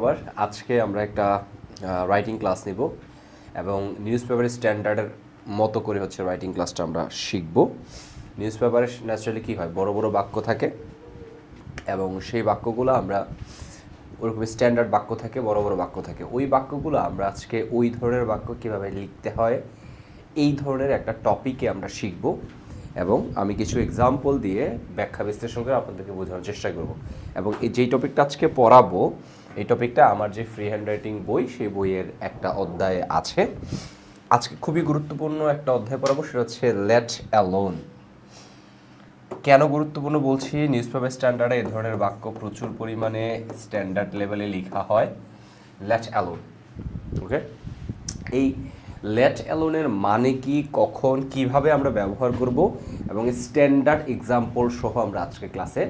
আবার আজকে আমরা একটা রাইটিং ক্লাস নিব এবং নিউজ পেপারের স্ট্যান্ডার্ডের মতো করে হচ্ছে রাইটিং ক্লাসটা আমরা শিখব। নিউজ পেপারে ন্যাচারালি কী হয়, বড় বড় বাক্য থাকে এবং সেই বাক্যগুলো আমরা ওরকম স্ট্যান্ডার্ড বাক্য থাকে, বড় বড় বাক্য থাকে। ওই বাক্যগুলো আমরা আজকে ওই ধরনের বাক্য কীভাবে লিখতে হয় এই ধরনের একটা টপিকে আমরা শিখব এবং আমি কিছু এক্সাম্পল দিয়ে ব্যাখ্যা বিশ্লেষণ করে আপনাদেরকে বোঝানোর চেষ্টা করব। এবং এই যেই টপিকটা আজকে পড়াবো এই টপিকটা আমার যে ফ্রি হ্যান্ড রাইটিং বই সেই বইয়ের একটা অধ্যায়ে আছে। আজকে খুবই গুরুত্বপূর্ণ একটা অধ্যায় পড়াবো, সেটা হচ্ছে লেট অ্যালোন। কেন গুরুত্বপূর্ণ বলছি, নিউজ পেপার স্ট্যান্ডার্ডে এই ধরনের বাক্য প্রচুর পরিমাণে স্ট্যান্ডার্ড লেভেলে লেখা হয়। লেট অ্যালোন, ওকে। এই লেট অ্যালোনের মানে কি, কখন, কিভাবে আমরা ব্যবহার করব এবং স্ট্যান্ডার্ড এক্সাম্পল সহ আমরা আজকে ক্লাসে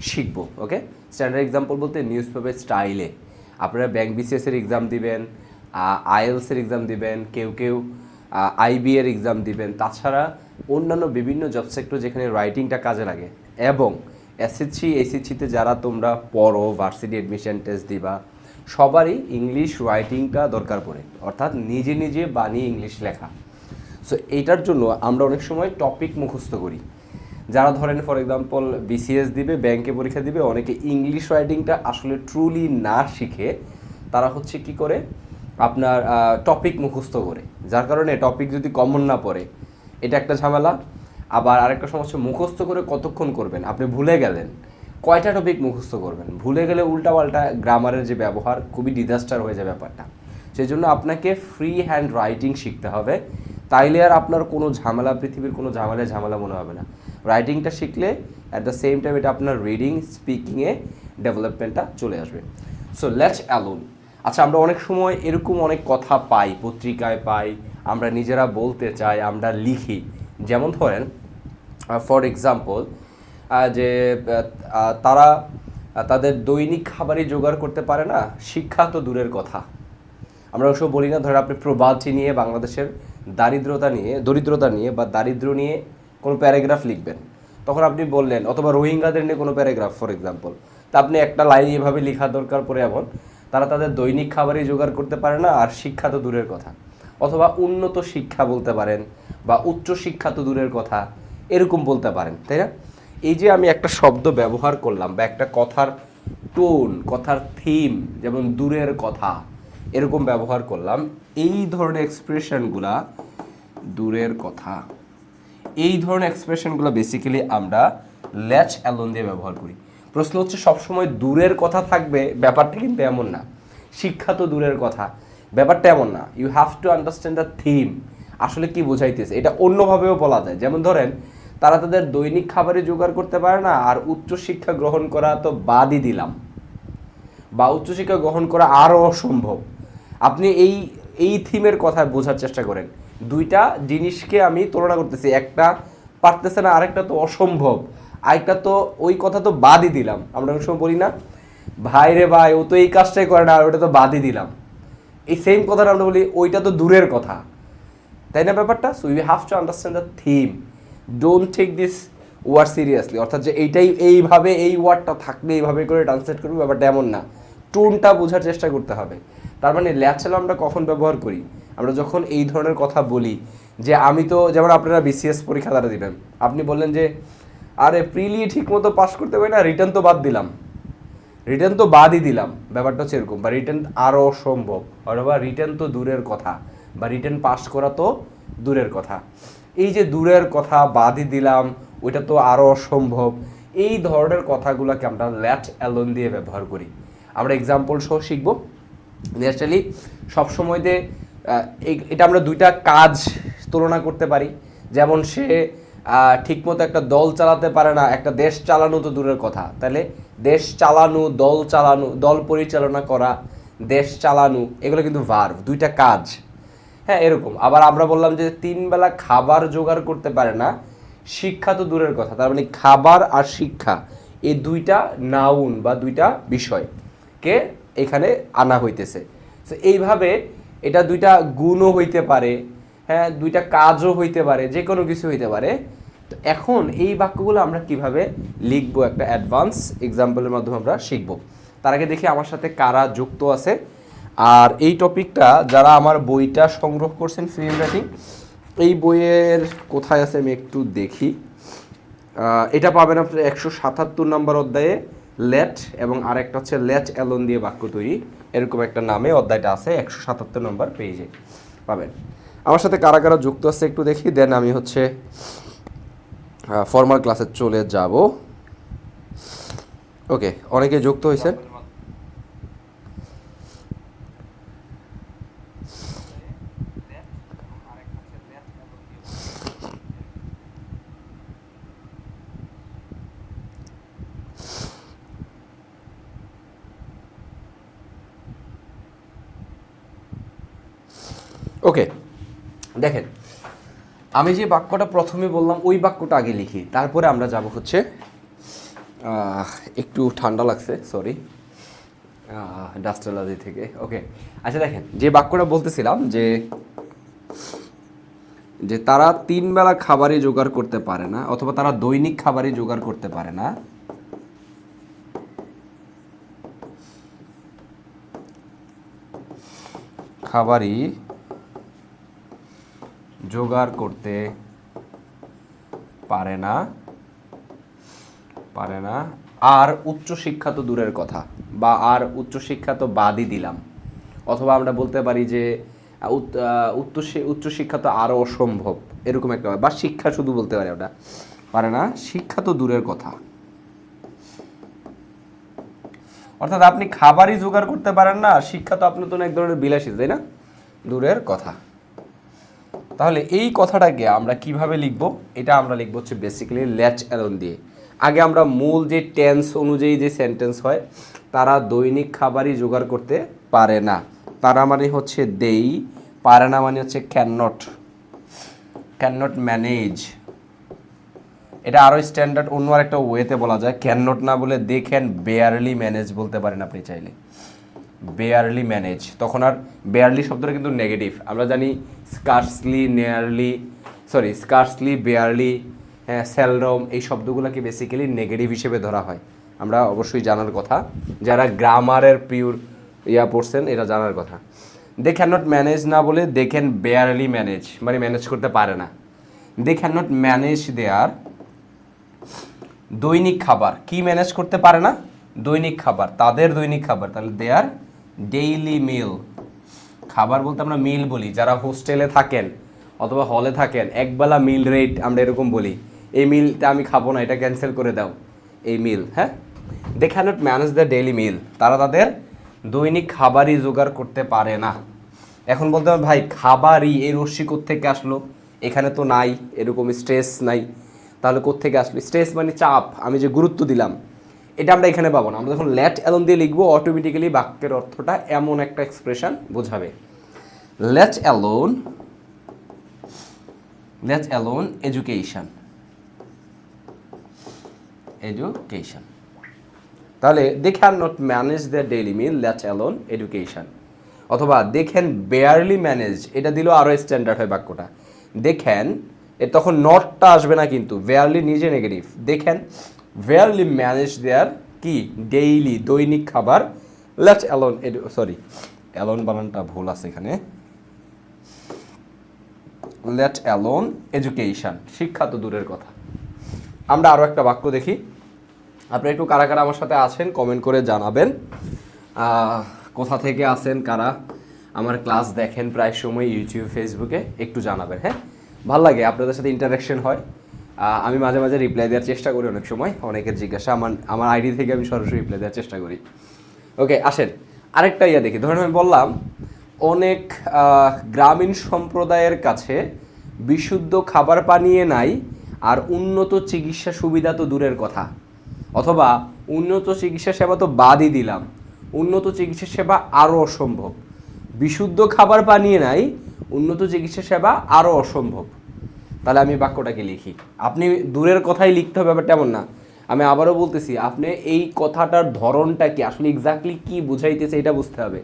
শিখব। ওকে, স্ট্যান্ডার্ড এক্সাম্পল বলতে নিউজ পেপার স্টাইলে আপনারা ব্যাংক বিসিএসের এক্সাম দিবেন, আইএলসের এক্সাম দিবেন, কেউ কেউ আইবি এর এক্সাম দিবেন, তাছাড়া অন্যান্য বিভিন্ন জব সেক্টর যেখানে রাইটিংটা কাজে লাগে এবং এসএসসিতে যারা তোমরা পড়ো, ভার্সিটি অ্যাডমিশন টেস্ট দিবা, সবারই ইংলিশ রাইটিংটা দরকার পড়ে, অর্থাৎ নিজে নিজে বানিয়ে ইংলিশ লেখা। সো এইটার জন্য আমরা অনেক সময় টপিক মুখস্থ করি। যারা ধরেন ফর এক্সাম্পল বিসিএস দিবে, ব্যাংকে পরীক্ষা দিবে, অনেকে ইংলিশ রাইটিংটা আসলে ট্রুলি না শিখে তারা হচ্ছে কি করে আপনার টপিক মুখস্থ করে, যার কারণে টপিক যদি কমন না পড়ে এটা একটা ঝামেলা। আবার আরেকটা সমস্যা, মুখস্থ করে কতক্ষণ করবেন, আপনি ভুলে গেলেন কয়টা টপিক মুখস্থ করবেন, ভুলে গেলে উল্টাপাল্টা গ্রামারের যে ব্যবহার খুবই ডিজাস্টার হয়ে যায় ব্যাপারটা। সেই জন্য আপনাকে ফ্রি হ্যান্ড রাইটিং শিখতে হবে, তাইলে আর আপনার কোনো ঝামেলা, পৃথিবীর কোনো ঝামেলা মনে হবে না। রাইটিংটা শিখলে অ্যাট দ্য সেম টাইম এটা আপনার রিডিং স্পিকিংয়ে ডেভেলপমেন্টটা চলে আসবে। So let alone. আচ্ছা, আমরা অনেক সময় এরকম অনেক কথা পাই, পত্রিকায় পাই, আমরা নিজেরা বলতে চাই, আমরা লিখি। যেমন ধরেন ফর এক্সাম্পল যে তারা তাদের দৈনিক খাবারই জোগাড় করতে পারে না, শিক্ষা তো দূরের কথা। আমরা ওসব বলি না, ধরেন আপনি প্রবাদটি নিয়ে, বাংলাদেশের দরিদ্রতা নিয়ে বা দারিদ্র নিয়ে কোনো প্যারাগ্রাফ লিখবেন, তখন আপনি বললেন, অথবা রোহিঙ্গাদের নিয়ে কোনো প্যারাগ্রাফ ফর এক্সাম্পল, তা আপনি একটা লাইন এভাবে লেখা দরকার পড়ে, এমন তারা তাদের দৈনিক খাবারই জোগাড় করতে পারে না আর শিক্ষা তো দূরের কথা। অথবা উন্নত শিক্ষা বলতে পারেন বা উচ্চ শিক্ষা তো দূরের কথা, এরকম বলতে পারেন, তাই না? এই যে আমি একটা শব্দ ব্যবহার করলাম বা একটা কথার টোন, কথার থিম, যেমন দূরের কথা এরকম ব্যবহার করলাম, এই ধরনের এক্সপ্রেশনগুলা, দূরের কথা, এই ধরনের এক্সপ্রেশনগুলো বেসিক্যালি আমরা লেট অ্যালোন দিয়ে ব্যবহার করি। প্রশ্ন হচ্ছে, সবসময় দূরের কথা থাকবে ব্যাপারটা কিন্তু এমন না। শিক্ষা তো দূরের কথা, ব্যাপারটা এমন না। You have to understand the theme, আসলে কি বোঝাইতেছে। এটা অন্যভাবেও বলা যায়, যেমন ধরেন তারা তাদের দৈনিক খাবারে জোগাড় করতে পারে না আর উচ্চশিক্ষা গ্রহণ করা তো বাদই দিলাম, বা উচ্চশিক্ষা গ্রহণ করা আরও অসম্ভব। আপনি এই থিমের কথা বোঝার চেষ্টা করেন। দুইটা জিনিসকে আমি তুলনা করতেছি, একটা পারতেছে না, আরেকটা তো অসম্ভব, আরেকটা তো ওই কথা তো বাদই দিলাম। আমরা অনেক সময় বলি না, ভাই রে ভাই, ও তো এই কাজটাই করে না আর ওটা তো বাদই দিলাম। এই সেম কথাটা আমরা বলি, ওইটা তো দূরের কথা, তাই না ব্যাপারটা? So you have to understand the theme, don't take this word seriously. অর্থাৎ যে এইটাই, এইভাবে এই ওয়ার্ডটা থাকলে এইভাবে করে ট্রান্সলেট করবে, ব্যাপারটা এমন না। টোনটা বোঝার চেষ্টা করতে হবে। তার মানে লেট অ্যালোন আমরা কখন ব্যবহার করি? আমরা যখন এই ধরনের কথা বলি যে আমি তো, যেমন আপনারা বিসিএস পরীক্ষা দ্বারা দিবেন, আপনি বললেন যে আরে প্রিলি ঠিক মতো পাস করতে পারি না, রিটার্ন তো বাদ দিলাম, রিটার্ন তো বাদই দিলাম, ব্যাপারটা হচ্ছে এরকম। বা রিটার্ন আরও অসম্ভব, অথবা রিটার্ন তো দূরের কথা, বা রিটার্ন পাস করা তো দূরের কথা। এই যে দূরের কথা, বাদই দিলাম, ওইটা তো আরও অসম্ভব, এই ধরনের কথাগুলোকে আমরা লেট অ্যালোন দিয়ে ব্যবহার করি। আমরা এক্সাম্পল সহ শিখব। ন্যাচারালি সবসময় দিয়ে এটা আমরা দুইটা কাজ তুলনা করতে পারি। যেমন সে ঠিকমতো একটা দল চালাতে পারে না, একটা দেশ চালানো তো দূরের কথা, তাহলে দেশ চালানো, দল পরিচালনা করা, দেশ চালানো, এগুলো কিন্তু ভার্ব, দুইটা কাজ। হ্যাঁ, এরকম। আবার আমরা বললাম যে 3 বেলা খাবার জোগাড় করতে পারে না, শিক্ষা তো দূরের কথা। তার মানে খাবার আর শিক্ষা এই দুইটা নাউন বা দুইটা বিষয়কে এখানে আনা হইতেছে। তো এইভাবে এটা দুইটা গুণও হইতে পারে, হ্যাঁ, দুইটা কাজও হইতে পারে, যে কোনো কিছু হইতে পারে। তো এখন এই বাক্যগুলো আমরা কিভাবে লিখবো একটা অ্যাডভান্স এক্সাম্পলের মাধ্যমে আমরা শিখব। তার আগে দেখি আমার সাথে কারা যুক্ত আছে। আর এই টপিকটা যারা আমার বইটা সংগ্রহ করছেন ফ্রি হ্যান্ডরাইটিং, এই বইয়ের কোথায় আছে আমি একটু দেখি। এটা পাবেন আপনার 177 নম্বর অধ্যায়ে লেট, এবং আরেকটা হচ্ছে লেট অ্যালোন দিয়ে বাক্য তৈরি, এরকম একটা নামে অধ্যায়টা আছে, 177 নম্বর পেজে পাবেন। আমার সাথে কারা কারা যুক্ত আছে একটু দেখি, দেন আমি হচ্ছে ফর্মাল ক্লাসে চলে যাব। ওকে, অনেকে যুক্ত হয়েছেন। ওকে, দেখেন আমি যে বাক্যটা প্রথমে বললাম ওই বাক্যটা আগে লিখি, তারপরে আমরা যাব হচ্ছে, একটু ঠান্ডা লাগছে, সরি, ডাস্ট অ্যালার্জি থেকে। ওকে, আচ্ছা দেখেন যে বাক্যটা বলতেছিলাম যে যে তারা 3 বেলা খাবারই জোগাড় করতে পারে না, অথবা তারা দৈনিক খাবারই জোগাড় করতে পারে না, খাবারই জোগাড় করতে পারে না আর উচ্চশিক্ষা তো দূরের কথা, বা আর উচ্চশিক্ষা তো বাদই দিলাম, অথবা আমরা বলতে পারি যে উচ্চশিক্ষা তো আরও অসম্ভব, এরকম একটা, বা শিক্ষা শুধু বলতে পারি, ওটা পারে না, শিক্ষা তো দূরের কথা। অর্থাৎ আপনি খাবারই জোগাড় করতে পারেন না, শিক্ষা তো আপনার জন্য এক ধরনের বিলাসী, তাই না, দূরের কথা। তাহলে এই কথাটাকে আমরা কিভাবে লিখব, এটা আমরা লিখব হচ্ছে বেসিক্যালি লেট অ্যালোন দিয়ে। আগে আমরা মূল যে টেন্স অনুযায়ী যে সেন্টেন্স হয়, তারা দৈনিক খাবারই জোগাড় করতে পারে না, তারা মানে হচ্ছে দেই, পারে না মানে হচ্ছে ক্যান নট ম্যানেজ। এটা আরও স্ট্যান্ডার্ড অন্য আরেকটা ওয়েতে বলা যায়, ক্যান নট না বলে দে ক্যান বেয়ারলি ম্যানেজ বলতে পারেন আপনি চাইলে, বেয়ারলি ম্যানেজ। তখন আর বেয়ারলি শব্দটা কিন্তু নেগেটিভ, আমরা জানি স্কার্সলি, বেয়ারলি, হ্যাঁ, সেলডম, এই শব্দগুলোকে বেসিক্যালি নেগেটিভ হিসেবে ধরা হয়, আমরা অবশ্যই জানার কথা, যারা গ্রামারের পিওর পড়ছেন এরা জানার কথা। দে ক্যান নট ম্যানেজ না বলে দে ক্যান বেয়ারলি ম্যানেজ, মানে ম্যানেজ করতে পারে না। They can not manage their দৈনিক খাবার, কি ম্যানেজ করতে পারে না, দৈনিক খাবার, তাদের দৈনিক খাবার, তাহলে দেয়ার ডেইলি মিল। খাবার বলতে আমরা মিল বলি, যারা হোস্টেলে থাকেন অথবা হলে থাকেন একবেলা মিল রেট আমরা এরকম বলি, এই মিলটা আমি খাবো না, এটা ক্যান্সেল করে দাও, এই মিল, হ্যাঁ। They can not manage the daily meal, তারা তাদের দৈনিক খাবারই জোগাড় করতে পারে না। এখন বলতে হবে ভাই খাবারই, এই রশ্মি কোত্থেকে আসলো, এখানে তো নাই, এরকম স্ট্রেস নাই, তাহলে কোত্থেকে আসলো, স্ট্রেস মানে চাপ, আমি যে গুরুত্ব দিলাম, এটা আমরা এখানে পাবো না। আমরা যখন লেট অ্যালোন দিয়ে লিখবো অটোমেটিক্যালি বাক্যের অর্থটা এমন একটা এক্সপ্রেশন বোঝাবে। লেট অ্যালোন এডুকেশন, তাহলে they can not manage the daily meal, let alone education. অথবা দে ক্যান বেয়ারলি ম্যানেজ, এটা দিলেও আরও স্ট্যান্ডার্ড হয় বাক্যটা। দে ক্যান, তখন নটটা আসবে না কিন্তু, বেয়ারলি নিজে negative, they can barely manage their কি ডেইলি, দৈনিক খাবার, লেট অ্যালোন অ্যালোন বানানটা ভুল আছে এখানে, লেট অ্যালোন এডুকেশন, শিক্ষা তো দূরের কথা। আমরা আরও একটা বাক্য দেখি, আপনি একটু কারা কারা আমার সাথে আছেন কমেন্ট করে জানাবেন, কোথা থেকে আছেন, কারা আমার ক্লাস দেখেন প্রায় সময় ইউটিউব ফেসবুকে, একটু জানাবেন, হ্যাঁ, ভাল লাগে আপনাদের সাথে ইন্টারাকশন হয়। আমি মাঝে মাঝে রিপ্লাই দেওয়ার চেষ্টা করি, অনেক সময় অনেকের জিজ্ঞাসা আমার আইডি থেকে আমি সরাসরি রিপ্লাই দেওয়ার চেষ্টা করি। ওকে, আসেন আরেকটা দেখি। ধরুন আমি বললাম অনেক গ্রামীণ সম্প্রদায়ের কাছে বিশুদ্ধ খাবার পানীয় নাই, আর উন্নত চিকিৎসা সুবিধা তো দূরের কথা, অথবা উন্নত চিকিৎসা সেবা তো বাদই দিলাম, উন্নত চিকিৎসা সেবা আরও অসম্ভব, বিশুদ্ধ খাবার পানীয় নাই, উন্নত চিকিৎসা সেবা আরও অসম্ভব। তাহলে আমি বাক্যটাকে লিখি, আপনি দূরের কথাই লিখতে হবে ব্যাপারটা এমন না। আমি আবারও বলতেছি, আপনি এই কথাটার ধরনটা কি, আসলে এক্স্যাক্টলি কী বুঝাইতেছে এটা বুঝতে হবে।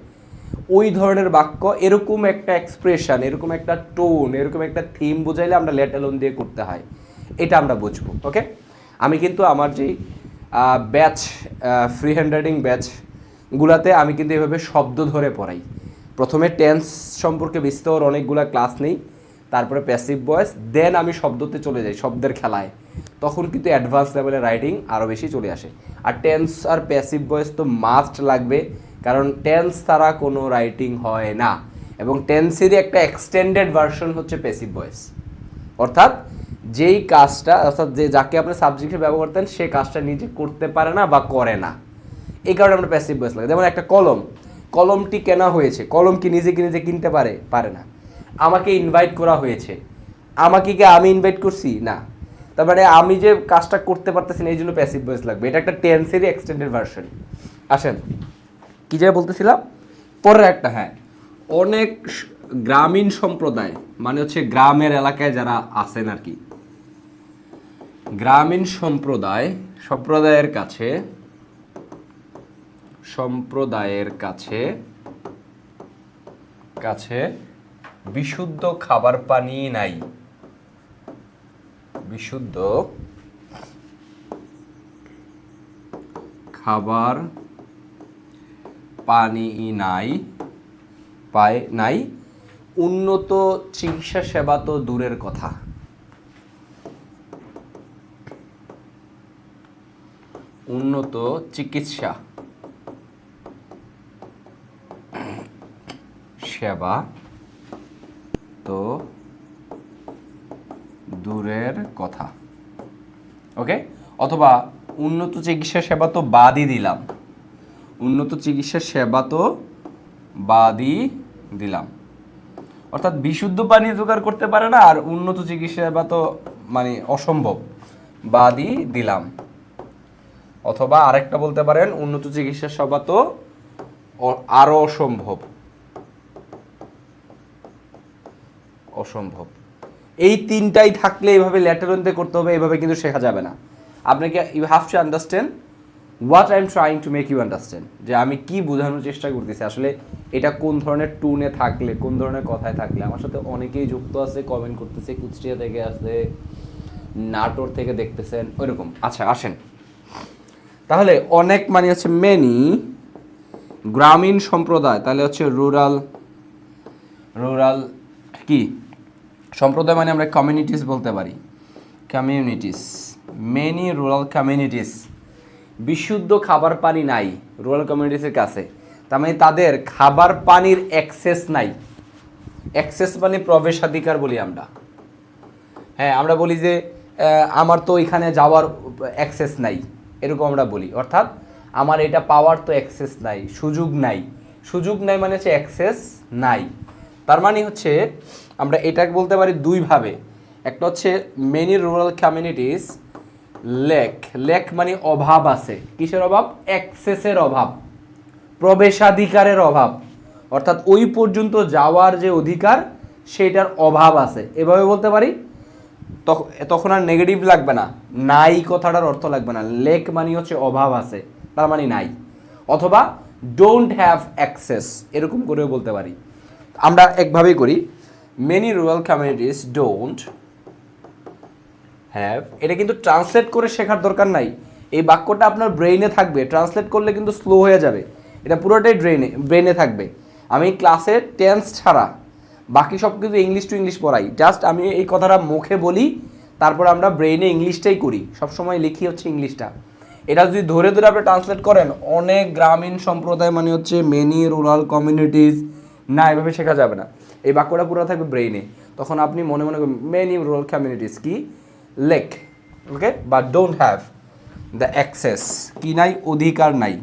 ওই ধরনের বাক্য, এরকম একটা এক্সপ্রেশন, এরকম একটা টোন, এরকম একটা থিম বুঝাইলে আমরা লেট অ্যালোন দিয়ে করতে হয়, এটা আমরা বুঝবো। ওকে, আমি কিন্তু আমার যেই batch, free hand writing batch গুলাতে আমি কিন্তু এভাবে শব্দ ধরে পড়াই। প্রথমে টেন্স সম্পর্কে বিস্তর অনেকগুলা ক্লাস নেই, তারপরে প্যাসিভ ভয়েস, দেন আমি শব্দতে চলে যাই, শব্দের খেলায়। তখন কিন্তু অ্যাডভান্স লেভেলের রাইটিং আরও বেশি চলে আসে। আর টেন্স আর প্যাসিভ ভয়েস তো মাস্ট লাগবে, কারণ টেন্স ছাড়া কোনো রাইটিং হয় না। এবং টেন্সেরই একটা এক্সটেন্ডেড ভার্সন হচ্ছে প্যাসিভ ভয়েস, অর্থাৎ যেই কাজটা, অর্থাৎ যাকে আপনি সাবজেক্টে ব্যবহার করতেন সে কাজটা নিজে করতে পারে না বা করে না, এই কারণে আমরা প্যাসিভ ভয়েস লাগে। যেমন একটা কলমটি কেনা হয়েছে, কলম কি নিজে কিনতে পারে না। আমাকে ইনভাইট করা হয়েছে, আমাকে কি আমি ইনভাইট করছি না, তার মানে আমি যে কাজটা করতে পারতেছি না, এই জন্য প্যাসিভ ভয়েস লাগবে। এটা একটা টেন্সেরই এক্সটেন্ডেড ভার্সন। আসেন কি যে বলতেছিলাম পরের একটা, হ্যাঁ, অনেক গ্রামীণ সম্প্রদায় মানে হচ্ছে গ্রামের এলাকায় যারা আছেন আর কি, গ্রামীণ সম্প্রদায়ের কাছে বিশুদ্ধ খাবার পানি নাই, বিশুদ্ধ খাবার পানি নাই, উন্নত চিকিৎসা সেবা তো দূরের কথা। উন্নত চিকিৎসা সেবা তো দূরের কথা। ওকে, অথবা উন্নত চিকিৎসা সেবা তো বাদই দিলাম, উন্নত চিকিৎসা সেবা তো বাদই দিলাম, অর্থাৎ বিশুদ্ধ পানি জোগাড় করতে পারে না আর উন্নত চিকিৎসা সেবা তো মানে অসম্ভব, বাদই দিলাম। অথবা আরেকটা বলতে পারেন উন্নত চিকিৎসা সেবা তো আরো অসম্ভব। এই তিনটাই থাকলে এইভাবে ল্যাটারান্তে করতে হবে, এইভাবে কিন্তু শেখা যাবে না। আপনাকে you have to understand what I am trying to make you understand, যে আমি কি বোঝানোর চেষ্টা করতেছি, আসলে এটা কোন ধরনের টুনে থাকলে, কোন ধরনের কথায় থাকলে। আমার সাথে অনেকেই যুক্ত আছে, কমেন্ট করতেছে, কুষ্টিয়া থেকে আসছে, নাটোর থেকে দেখতেছেন, ওইরকম। আচ্ছা আসেন তাহলে, অনেক মানে হচ্ছে মেনি, গ্রামীণ সম্প্রদায় তাহলে হচ্ছে রুরাল কি সম্প্রদায় মানে আমরা কমিউনিটিস বলতে পারি, কমিউনিটিস, মেনি রুরাল কমিউনিটিস, বিশুদ্ধ খাবার পানি নাই রুরাল কমিউনিটিসের কাছে, তার মানে তাদের খাবার পানির অ্যাক্সেস নাই। অ্যাক্সেস মানে প্রবেশাধিকার বলি আমরা। হ্যাঁ, আমরা বলি যে আমার তো এখানে যাওয়ার অ্যাক্সেস নাই, এরকম আমরা বলি, অর্থাৎ আমার এটা পাওয়ার তো অ্যাক্সেস নাই, সুযোগ নাই মানে হচ্ছে অ্যাক্সেস নাই। তার মানে হচ্ছে আমরা এটাকে বলতে পারি দুইভাবে, একটা হচ্ছে মেনি রুরাল কমিউনিটিস লেক মানে অভাব আছে, কিসের অভাব? অ্যাক্সেসের অভাব, প্রবেশাধিকারের অভাব, অর্থাৎ ওই পর্যন্ত যাওয়ার যে অধিকার সেটার অভাব আছে, এভাবে বলতে পারি। তখন আর নেগেটিভ লাগবে না, নাই কথাটার অর্থ লাগবে না। লেক মানে হচ্ছে অভাব আছে, তার মানে নাই। অথবা ডোন্ট হ্যাভ অ্যাক্সেস, এরকম করেও বলতে পারি। আমরা একভাবেই করি, many rural communities don't have. এটা কিন্তু ট্রান্সলেট করে শেখার দরকার নাই, এই বাক্যটা আপনার ব্রেইনে থাকবে, ট্রান্সলেট করলে কিন্তু স্লো হয়ে যাবে। এটা পুরোটাই ব্রেইনে থাকবে। আমি ক্লাসে টেন্স ছাড়া বাকি সব কিছু ইংলিশ টু ইংলিশ পড়াই, জাস্ট আমি এই কথাটা মুখে বলি, তারপর আমরা ব্রেইনে ইংলিশটাই করি, সবসময় লিখি হচ্ছে ইংলিশটা। এটা যদি ধরে আপনি ট্রান্সলেট করেন, অনেক গ্রামীণ সম্প্রদায় মানে হচ্ছে মেনি রুরাল কমিউনিটিস, না এভাবে শেখা যাবে না। এই বাক্যটা পুরো থাকবে ব্রেইনে, তখন আপনি মনে মেনি রুরাল কমিউনিটিস কি লেক, ওকে, বা ডোন্ট হ্যাভ দ্য অ্যাক্সেস, কি নাই? অধিকার নাই।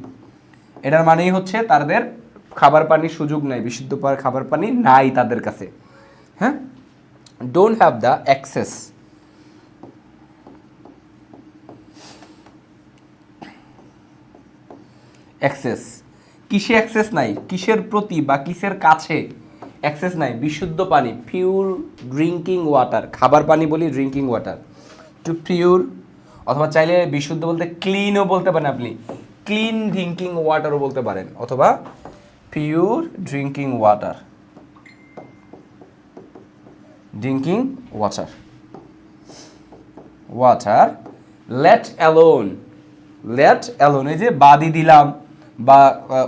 এটার মানেই হচ্ছে তাদের খাবার পানির সুযোগ নাই, বিশুদ্ধ খাবার পানি নাই তাদের কাছে। হ্যাঁ, don't have the access. Access, কিসে অ্যাক্সেস নাই? কিসের প্রতি বা কিসের কাছে অ্যাক্সেস নাই? বিশুদ্ধ পানি, পিওর ড্রিঙ্কিং ওয়াটার, খাবার পানি বলি ড্রিঙ্কিং ওয়াটার, টু পিওর, অথবা চাইলে বিশুদ্ধ বলতে ক্লিনও বলতে পারেন আপনি, ক্লিন ড্রিঙ্কিং ওয়াটারও বলতে পারেন, অথবা pure drinking water, drinking water, let alone, এই যে বাদই দিলাম, বা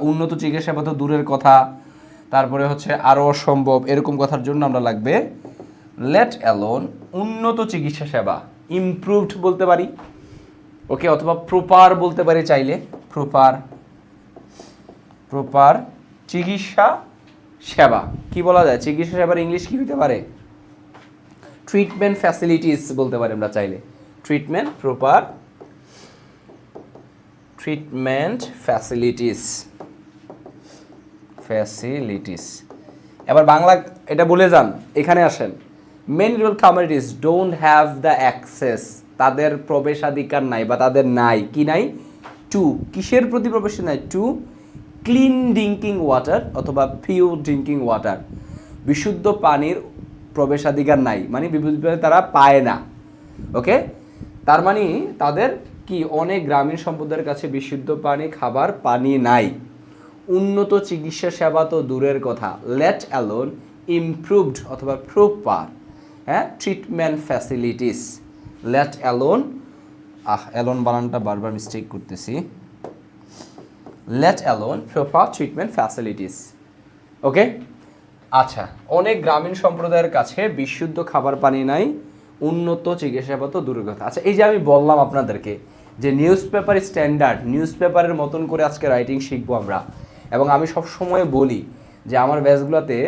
উন্নত চিকিৎসা সেবা তো দূরের কথা, তারপরে হচ্ছে আরও অসম্ভব, এরকম কথার জন্য আমরা লাগবে লেট অ্যালোন উন্নত চিকিৎসা সেবা, ইমপ্রুভড বলতে পারি, ওকে, অথবা প্রপার বলতে পারি চাইলে, প্রপার চিকিৎসা সেবা। কি বলা যায় চিকিৎসা সেবার ইংলিশ কি হতে পারে? ট্রিটমেন্ট ফ্যাসিলিটিস বলতে পারি আমরা চাইলে, প্রপার ট্রিটমেন্ট ফ্যাসিলিটিস। এবার বাংলা এটা বলে যান, এখানে আসেন। Many rural communities don't have the access, তাদের প্রবেশাধিকার নাই বা তাদের নাই, কি নাই? টু, কিসের প্রতি প্রবেশ নাই? টু ক্লিন ড্রিঙ্কিং ওয়াটার অথবা পিওর ড্রিঙ্কিং ওয়াটার, বিশুদ্ধ পানির প্রবেশাধিকার নাই, মানে বিশুদ্ধ পানি তারা পায় না। ওকে, তার মানে তাদের কি অনেক গ্রামীণ সম্প্রদায়ের কাছে বিশুদ্ধ পানি, খাবার পানি নাই। উন্নত চিকিৎসা সেবা তো দূরের কথা, লেট অ্যালোন ইমপ্রুভড অথবা proper treatment facilities, let alone, alone বানানটা বারবার মিস্টেক করতেছি, let alone proper treatment facilities. Okay, আচ্ছা, অনেক গ্রামীণ সম্প্রদায়ের কাছে বিশুদ্ধ খাবার পানি নাই, উন্নত চিকিৎসা সেবা তো দূরের কথা। আচ্ছা, এই যে আমি বললাম আপনাদেরকে যে নিউজ পেপার স্ট্যান্ডার্ড, নিউজ পেপারের মতন করে আজকে রাইটিং শিখবো আমরা, এবং আমি সবসময় বলি যে আমার ব্যাচগুলোতে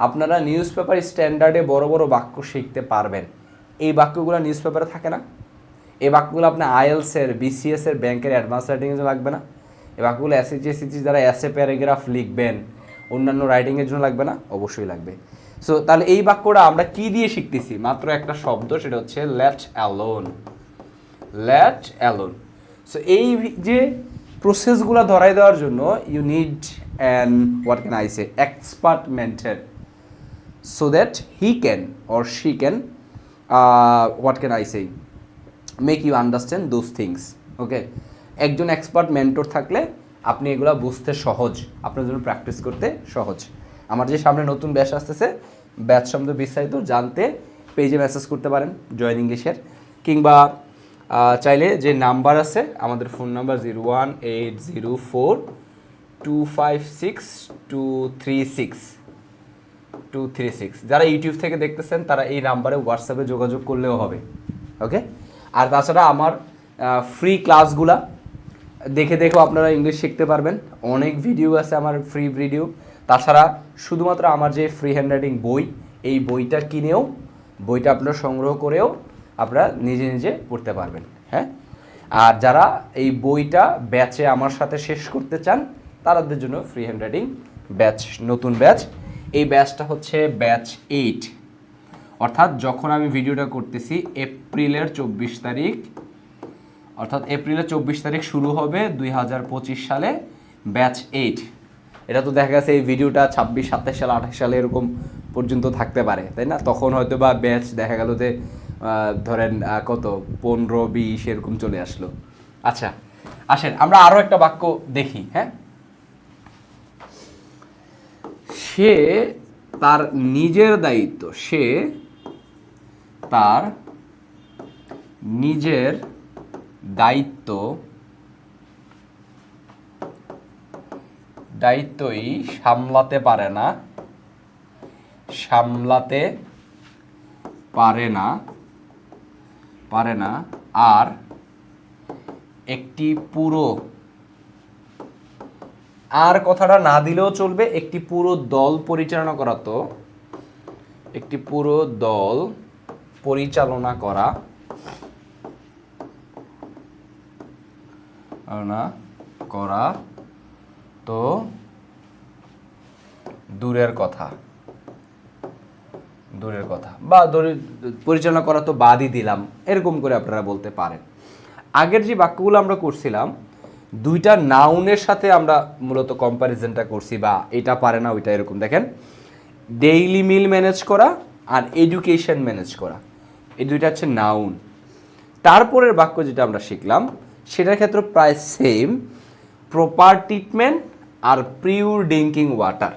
আপনারা নিউজ পেপার স্ট্যান্ডার্ডে বড় বড় বাক্য শিখতে পারবেন। এই বাক্যগুলো নিউজ পেপারে থাকে না, এই বাক্যগুলো আপনার আইএলসের, বিসিএসের, ব্যাংকের অ্যাডভান্স রাইটিংয়ের লাগবে না, এই বাক্যগুলো এসএইচএসসি যারা এসএ প্যারাগ্রাফ লিখবেন অন্যান্য রাইটিংয়ের জন্য লাগবে না? অবশ্যই লাগবে। সো তাহলে এই বাক্যটা আমরা কি দিয়ে শিখতেছি? মাত্র একটা শব্দ, সেটা হচ্ছে let alone, let alone. So এই যে প্রসেসগুলো ধরাই দেওয়ার জন্য you need an what can I say expert mentor, so that he can or she can what can I say make you understand those things. Okay, একজন expert mentor থাকলে আপনি এগুলো বুঝতে সহজ, আপনার জন্য প্র্যাকটিস করতে সহজ। আমার যে সামনে নতুন ব্যাচ আসতেছে, ব্যাচ সম্বন্ধে বিস্তারিত জানতে পেজে মেসেজ করতে পারেন জয়েন ইংলিশের, কিংবা চাইলে যে নাম্বার আছে আমাদের ফোন নাম্বার 01804256236, যারা ইউটিউব থেকে দেখতেছেন তারা এই নাম্বারে হোয়াটসঅ্যাপে যোগাযোগ করলেও হবে। ওকে, আর তাছাড়া আমার ফ্রি ক্লাসগুলা দেখে দেখেও আপনারা ইংলিশ শিখতে পারবেন, অনেক ভিডিও আছে আমার ফ্রি ভিডিও। তাছাড়া শুধুমাত্র আমার যে ফ্রি হ্যান্ডরাইটিং বই, এই বইটা কিনেও, বইটা আপনারা সংগ্রহ করেও আপনারা নিজে নিজে পড়তে পারবেন। হ্যাঁ, আর যারা এই বইটা ব্যাচে আমার সাথে শেষ করতে চান তাদের জন্য ফ্রি হ্যান্ডরাইটিং ব্যাচ, নতুন ব্যাচ। এই ব্যাচটা হচ্ছে ব্যাচ 8, অর্থাৎ যখন আমি ভিডিওটা করতেছি এপ্রিলের 24 তারিখ, অর্থাৎ এপ্রিলের 24 তারিখ শুরু হবে 2025 সালে ব্যাচ 8। এটা তো দেখা গেছে এই ভিডিওটা 26, 27 সালে, 28 সালে এরকম পর্যন্ত থাকতে পারে, তাই না? তখন হয়তো বা ব্যাচ দেখা গেল যে ধরেন কত 15, 20 এরকম চলে আসলো। আচ্ছা, আসেন আমরা আরও একটা বাক্য দেখি। হ্যাঁ, সে তার নিজের দায়িত্ব, সে তার নিজের দায়িত্বই সামলাতে পারে না আর একটি পুরো, আর কথাটা না দিলেও চলবে, একটি পুরো দল পরিচালনা করা, তো একটি পুরো দল পরিচালনা করা তো দূরের কথা, বা পরিচালনা করা তো বাদই দিলাম, এরকম করে আপনারা বলতে পারেন। আগের যে বাক্যগুলো আমরা করছিলাম, দুইটা নাউনের সাথে আমরা মূলত কম্প্যারিজনটা করছি, বা এটা পারে না ওইটা, এরকম দেখেন, ডেইলি মিল ম্যানেজ করা আর এডুকেশন ম্যানেজ করা, এই দুইটা হচ্ছে নাউন। তারপরের বাক্য যেটা আমরা শিখলাম সেটার ক্ষেত্রে প্রায় সেম, প্রপার ট্রিটমেন্ট আর পিওর ড্রিঙ্কিং ওয়াটার,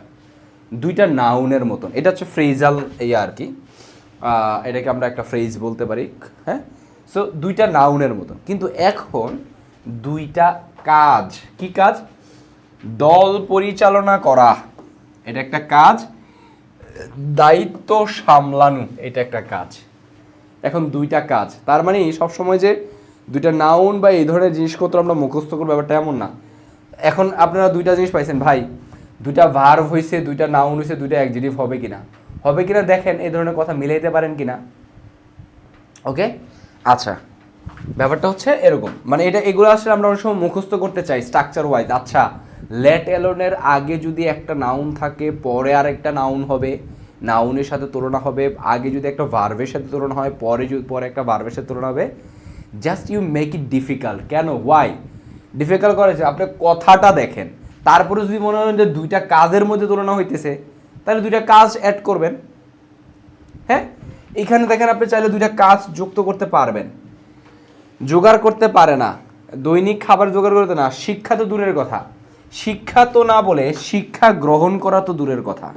দুইটা নাউনের মতন। এটা হচ্ছে ফ্রেজাল আর কি, এটাকে আমরা একটা ফ্রেজ বলতে পারি। হ্যাঁ, সো দুইটা নাউনের মতন, কিন্তু এখন দুইটা কাজ। কি কাজ? দল পরিচালনা করা এটা একটা কাজ, দায়িত্ব সামলানো এটা একটা কাজ। এখন দুইটা কাজ, তার মানে সবসময় যে দুইটা নাউন বা এই ধরনের জিনিসপত্র আমরা মুখস্থ করবো ব্যাপারটা এমন না। এখন আপনারা দুইটা জিনিস পাইছেন ভাই, দুইটা ভার্ব হয়েছে, দুইটা নাউন হয়েছে, দুইটা অ্যাডজেক্টিভ হবে কিনা দেখেন, এই ধরনের কথা মিলাইতে পারেন কিনা। ওকে, আচ্ছা, ব্যাপারটা হচ্ছে এরকম, মানে এগুলো আসলে আমরা অনেক সময় মুখস্থ করতে চাই স্ট্রাকচার ওয়াইজ। আচ্ছা, লেট অ্যালোনের আগে যদি একটা নাউন থাকে, পরে আর একটা নাউন হবে, নাউনের সাথে তুলনা হবে, আগে যদি একটা ভার্বের সাথে তুলনা হয়, পরে একটা ভার্বের সাথে তুলনা হবে। Just you make it difficult. কেন, ওয়াই ডিফিকাল্ট করেছে? আপনি কথাটা দেখেন, তারপরে যদি মনে হয় যে দুইটা কাজের মধ্যে তুলনা হইতেছে, তাহলে দুইটা কাজ অ্যাড করবেন। হ্যাঁ, এখানে দেখেন আপনি চাইলে দুইটা কাজ যুক্ত করতে পারবেন। জোগাড় করতে পারে না, দৈনিক খাবার জোগাড় করতে না, শিক্ষা তো দূরের কথা, শিক্ষা তো না বলে শিক্ষা গ্রহণ করা তো দূরের কথা,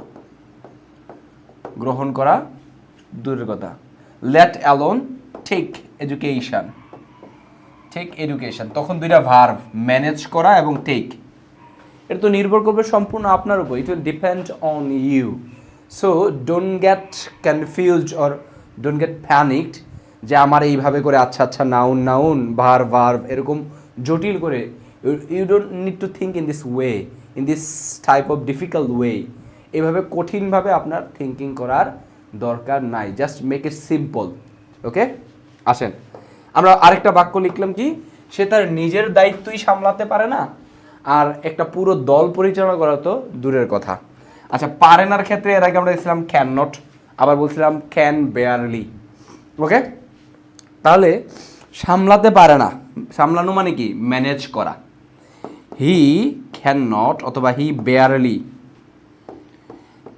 গ্রহণ করা দূরের কথা। Let alone take education, take education, তখন দুইটা ভার্ব, ম্যানেজ করা এবং টেক। এটা তো নির্ভর করবে সম্পূর্ণ আপনার উপর, it will depend on you. So don't get confused or don't get panicked যে আমার এইভাবে করে আচ্ছা নাউন ভার্ব এরকম জটিল করে। You don't need to think in this way, in this type of difficult way. এভাবে কঠিনভাবে আপনার থিঙ্কিং করার দরকার নাই, just make it simple. Okay, আসেন আমরা আরেকটা বাক্য লিখলাম কি, সে তার নিজের দায়িত্বই সামলাতে পারে না, আর একটা পুরো দল পরিচালনা করা তো দূরের কথা। আচ্ছা, পারে নার ক্ষেত্রে এর আগে আমরা দেখছিলাম ক্যান নট, আবার বলছিলাম ক্যান বেয়ারলি। ওকে, তাহলে সামলাতে পারে না, সামলানো মানে কি, ম্যানেজ করা। হি ক্যান নট অথবা হি বেয়ারলি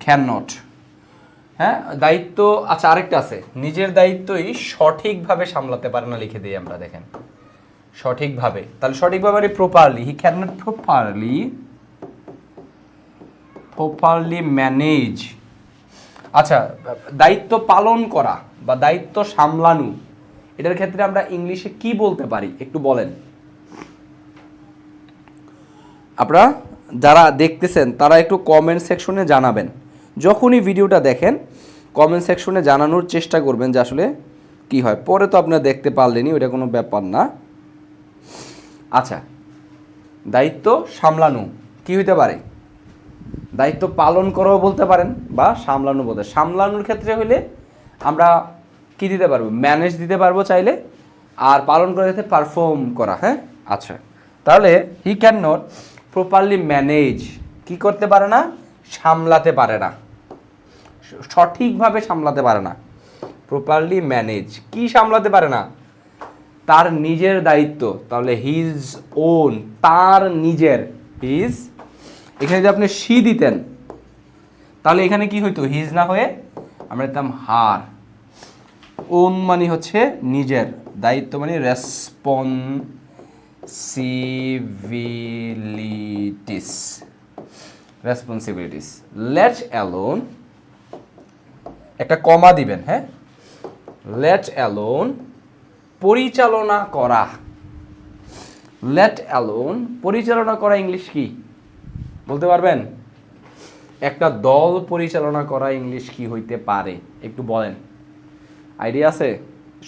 ক্যান নট। হ্যাঁ, দায়িত্ব। আচ্ছা, আরেকটা আছে, নিজের দায়িত্বই সঠিকভাবে সামলাতে পারে না, লিখে দিই আমরা, দেখেন সঠিকভাবে। তাহলে সঠিকভাবে মানে properly, he can not properly manage. আচ্ছা, দায়িত্ব পালন করা বা দায়িত্ব সামলানো, এটার ক্ষেত্রে আমরা ইংলিশে কি বলতে পারি একটু বলেন। আপনারা যারা দেখতেছেন তারা একটু কমেন্ট সেকশনে জানাবেন, যখনই ভিডিওটা দেখেন কমেন্ট সেকশনে জানানোর চেষ্টা করবেন যে আসলে কি হয়। পরে তো আপনারা দেখতে পারলেনই, ওইটা কোনো ব্যাপার না। আচ্ছা, দায়িত্ব সামলানো কি হইতে পারে, দায়িত্ব পালন করাও বলতে পারেন বা সামলানো বলতে। সামলানোর ক্ষেত্রে হইলে আমরা কি দিতে পারবো, ম্যানেজ দিতে পারবো চাইলে, আর পালন করা যেতে পারফর্ম করা। হ্যাঁ, আচ্ছা, তাহলে হি ক্যান নট প্রপারলি ম্যানেজ, কি করতে পারে না, সামলাতে পারে না, সঠিকভাবে সামলাতে পারে না। প্রপারলি ম্যানেজ, কি সামলাতে পারে না, তার নিজের দায়িত্ব। তাহলে হিজ ওন, তার নিজের, হিজ। এখানে যদি আপনি সি দিতেন তাহলে এখানে কি হইতো, হিজ না হয়ে আমরা দিতাম হার। ওন মানে হচ্ছে নিজের, দায়িত্ব মানে রেসপন্সিবিলিটিস। লেট অ্যালোন, একটা কমা দিবেন। হ্যাঁ, লেট অ্যালোন পরিচালনা করা। লেট অ্যালোন পরিচালনা করা ইংলিশ কি বলতে পারবেন? একটা দল পরিচালনা করা ইংলিশ কি হইতে পারে একটু বলেন, আইডিয়া আছে?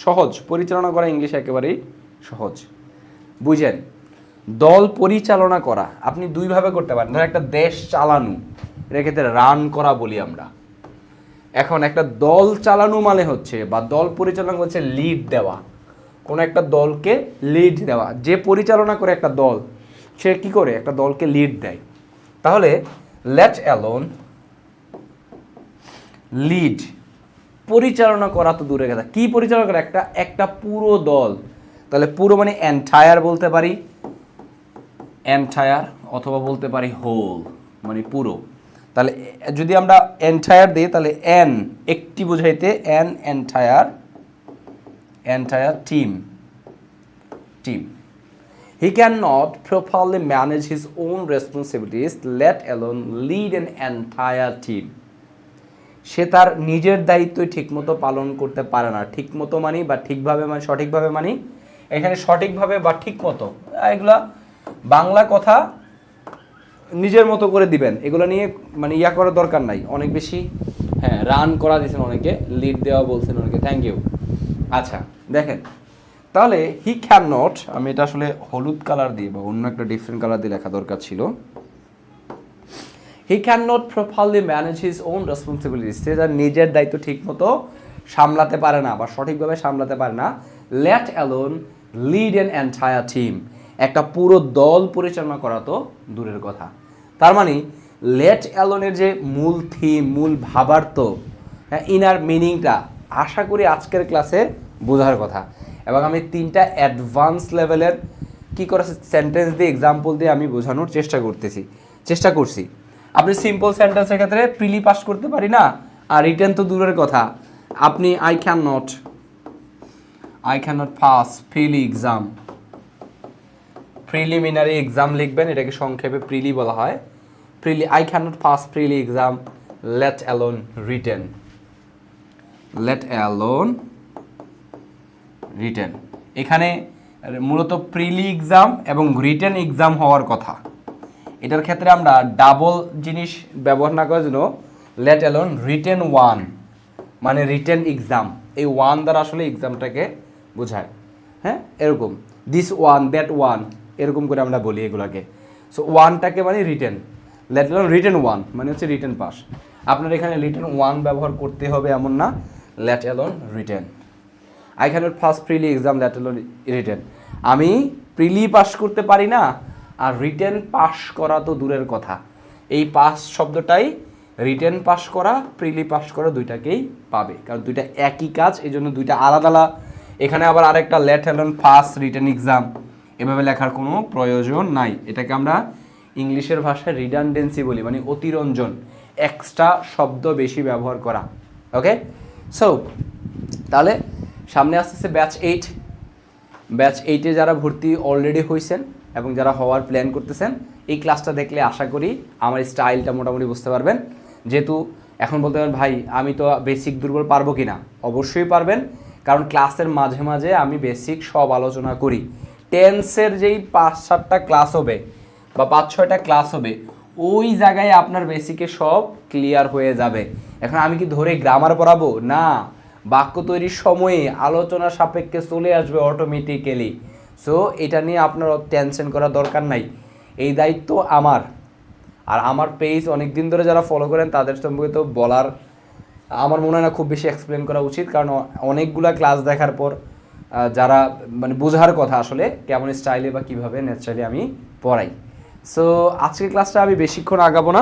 সহজ, পরিচালনা করা ইংলিশ একেবারেই সহজ, বুঝেন। দল পরিচালনা করা আপনি দুইভাবে করতে পারেন। ধর একটা দেশ চালানো, এটার ক্ষেত্রে রান করা বলি আমরা। এখন একটা দল চালানো মানে হচ্ছে, বা দল পরিচালনা হচ্ছে লিড দেওয়া, কোনো একটা দলকে লিড দেওয়া। যে পরিচালনা করে একটা দল, সে কি করে একটা দলকে লিড দেয়। তাহলে লেট অ্যালোন লিড, পরিচালনা করা তো দূরে কথা, কি পরিচালনা করা, একটা পুরো দল। তাহলে পুরো মানে এন্টায়ার বলতে পারি, এন্টায়ার, অথবা বলতে পারি হোল মানে পুরো। তাহলে যদি আমরা এন্টায়ার দিই তাহলে এন একটি বোঝাইতে, an entire team. He cannot properly manage his own responsibilities, let alone lead an entire team. সে তার নিজের দায়িত্বই ঠিকমতো পালন করতে পারে না। ঠিকমতো মানি বা ঠিকভাবে মানে, সঠিকভাবে মানি, এখানে সঠিকভাবে বা ঠিকমতো, এগুলা বাংলা কথা নিজের মতো করে দিবেন, এগুলো নিয়ে মানে ইয়া করার দরকার নাই অনেক বেশি। হ্যাঁ, রান করা দিয়েছেন অনেকে, লিড দেওয়া বলছেন অনেকে, থ্যাংক ইউ। আচ্ছা দেখেন, তাহলে হি ক্যান নট, আমি এটা আসলে হলুদ কালার দিয়ে বা অন্য একটা ডিফারেন্ট কালার দিয়ে লেখা দরকার ছিল। He can not properly manage his own responsibilities, সে তার নিজের দায়িত্ব ঠিকমতো সামলাতে পারে না বা সঠিকভাবে সামলাতে পারে না। Let alone lead an entire team, একটা পুরো দল পরিচালনা করা তো দূরের কথা। তার মানে লেট অ্যালোনের যে মূল থিম, মূল ভাবার্থ, হ্যাঁ, ইনার মিনিংটা আশা করি আজকের ক্লাসে বোঝার কথা। এবং আমি 3টা অ্যাডভান্স লেভেলের কী করে সেন্টেন্স দিয়ে এক্সাম্পল দিয়ে আমি বোঝানোর চেষ্টা করছি। আপনি সিম্পল সেন্টেন্সের ক্ষেত্রে প্রিলি পাস করতে পারি না, আর রিটেন তো দূরের কথা। আপনি I can not pass prelim exam, preliminary exam লিখবেন, এটাকে সংক্ষেপে প্রিলি বলা হয়। Prelim, I can not pass prelim exam, let alone written. এখানে মূলত প্রিলি এক্সাম এবং রিটেন এক্সাম হওয়ার কথা। এটার ক্ষেত্রে আমরা ডাবল জিনিস ব্যবহার না করার জন্য লেট অ্যালোন রিটেন 1, মানে রিটেন এক্সাম, এই 1 দ্বারা আসলে এক্সামটাকে বোঝায়। হ্যাঁ, এরকম দিস ওয়ান, দ্যাট ওয়ান, এরকম করে আমরা বলি এগুলোকে। সো 1টাকে মানে রিটেন, লেট অ্যালোন রিটেন 1 মানে হচ্ছে রিটেন পাস। আপনার এখানে রিটেন 1 ব্যবহার করতে হবে এমন না, let alone written. I can not pass prelim exam, let alone written. আমি প্রিলি পাস করতে পারি না, আর রিটেন পাস করা তো দূরের কথা। এই পাস শব্দটাই রিটেন পাস করা, প্রিলি পাস করা দুইটাকেই পাবে, কারণ দুইটা একই কাজ, এই জন্য দুইটা আলাদা আলাদা। এখানে আবার আরেকটা let alone pass written exam এভাবে লেখার কোনো প্রয়োজন নাই। এটাকে আমরা ইংলিশের ভাষায় রিডান্ডেন্সি বলি, মানে অতিরঞ্জন, এক্সট্রা শব্দ বেশি ব্যবহার করা। ওকে, সো তাহলে সামনে আসতেছে ব্যাচ 8-এ যারা ভর্তি অলরেডি হয়েছেন এবং যারা হওয়ার প্ল্যান করতেছেন, এই ক্লাসটা দেখলে আশা করি আমার স্টাইলটা মোটামুটি বুঝতে পারবেন। যেহেতু এখন বলতে পারেন ভাই আমি তো বেসিক দুর্বল, পারবো কি না? অবশ্যই পারবেন, কারণ ক্লাসের মাঝে মাঝে আমি বেসিক সব আলোচনা করি। টেন্সের যেই 5-7টা ক্লাস হবে বা 5-6টা ক্লাস হবে, ওই জায়গায় আপনার বেসিকে সব ক্লিয়ার হয়ে যাবে। এখন আমি কি ধরে গ্রামার পড়াবো না, বাক্য তৈরির সময়ে আলোচনা সাপেক্ষে চলে আসবে অটোমেটিক্যালি। সো এটা নিয়ে আপনার টেনশন করার দরকার নাই, এই দায়িত্ব আমার। আর আমার পেজ অনেক দিন ধরে যারা ফলো করেন তাদের সম্পর্কে তো বলার আমার মনে হয় না খুব বেশি এক্সপ্লেন করা উচিত, কারণ অনেকগুলা ক্লাস দেখার পর যারা মানে বোঝার কথা আসলে কেমন স্টাইলে বা কীভাবে ন্যাচারালি আমি পড়াই। সো আজকের ক্লাসটা আমি বেশিক্ষণ আগাবো না,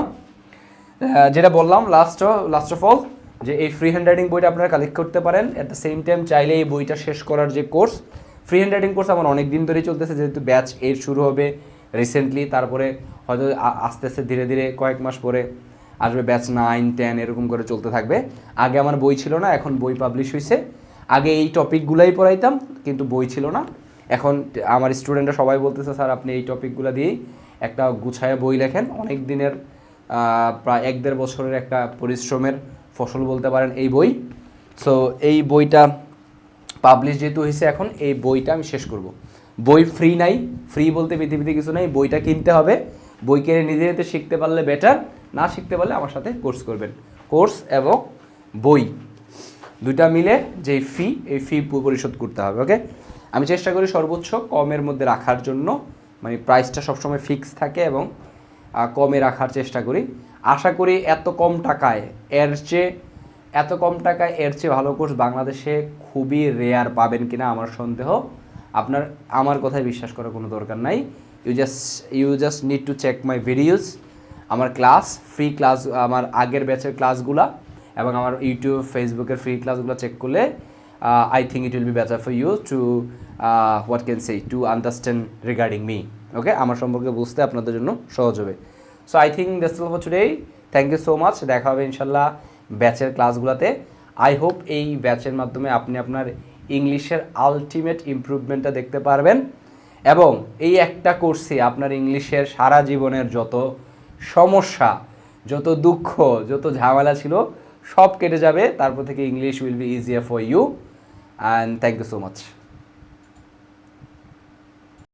যেটা বললাম লাস্ট অফ অল, যে এই ফ্রি হ্যান্ড রাইটিং বইটা আপনারা কালেক্ট করতে পারেন। অ্যাট দ্য সেম টাইম চাইলে এই বইটা শেষ করার যে course, free hand writing course আমার অনেক দিন ধরেই চলতেছে, যেহেতু ব্যাচ 8 শুরু হবে রিসেন্টলি, তারপরে হয়তো আস্তে আস্তে ধীরে ধীরে কয়েক মাস পরে আসবে ব্যাচ 9, 10 এরকম করে চলতে থাকবে। আগে আমার বই ছিল না, এখন বই পাবলিশ হয়েছে। আগে এই টপিকগুলাই পড়াইতাম কিন্তু বই ছিল না, এখন আমার স্টুডেন্টরা সবাই বলতেছে স্যার আপনি এই টপিকগুলো দিয়েই একটা গুছায়া বই লেখেন। অনেক দিনের প্রায় 1-1.5 বছরের একটা পরিশ্রমের ফসল বলতে পারেন এই বই। সো এই বইটা পাবলিশ যেহেতু হয়েছে, এখন এই বইটা আমি শেষ করব। বই ফ্রি নাই, ফ্রি বলতে পৃথিবীতে কিছু নাই, বইটা কিনতে হবে। বই কিনে নিজে নিজে শিখতে পারলে বেটার, না শিখতে পারলে আমার সাথে কোর্স করবেন। কোর্স এবং বই দুইটা মিলে যে ফি, এই ফি পরিশোধ করতে হবে। ওকে, আমি চেষ্টা করি সর্বোচ্চ কমের মধ্যে রাখার জন্য, মানে প্রাইসটা সবসময় ফিক্স থাকে এবং কমে রাখার চেষ্টা করি। আশা করি এত কম টাকায় এর চেয়ে ভালো কোর্স বাংলাদেশে খুবই রেয়ার পাবেন কিনা আমার সন্দেহ। আপনার আমার কথায় বিশ্বাস করার কোনো দরকার নাই, you just need to check my videos. আমার ক্লাস, ফ্রি ক্লাস, আমার আগের ব্যাচের ক্লাসগুলা এবং আমার ইউটিউব, ফেসবুকের ফ্রি ক্লাসগুলো চেক করলে I think it will be better for you to what can say to understand regarding me. Okay, আমার সম্পর্কে বুঝতে আপনাদের জন্য সহজ হবে। So I think that's all for today. Thank you so much. দেখা হবে ইনশাল্লাহ ব্যাচের ক্লাসগুলোতে। আই হোপ এই ব্যাচের মাধ্যমে আপনি আপনার ইংলিশের আলটিমেট ইমপ্রুভমেন্টটা দেখতে পারবেন এবং এই একটা কোর্সে আপনার ইংলিশের সারা জীবনের যত সমস্যা, যত দুঃখ, যত ঝামেলা ছিল সব কেটে যাবে। তারপর থেকে English will be easier for you, and thank you so much.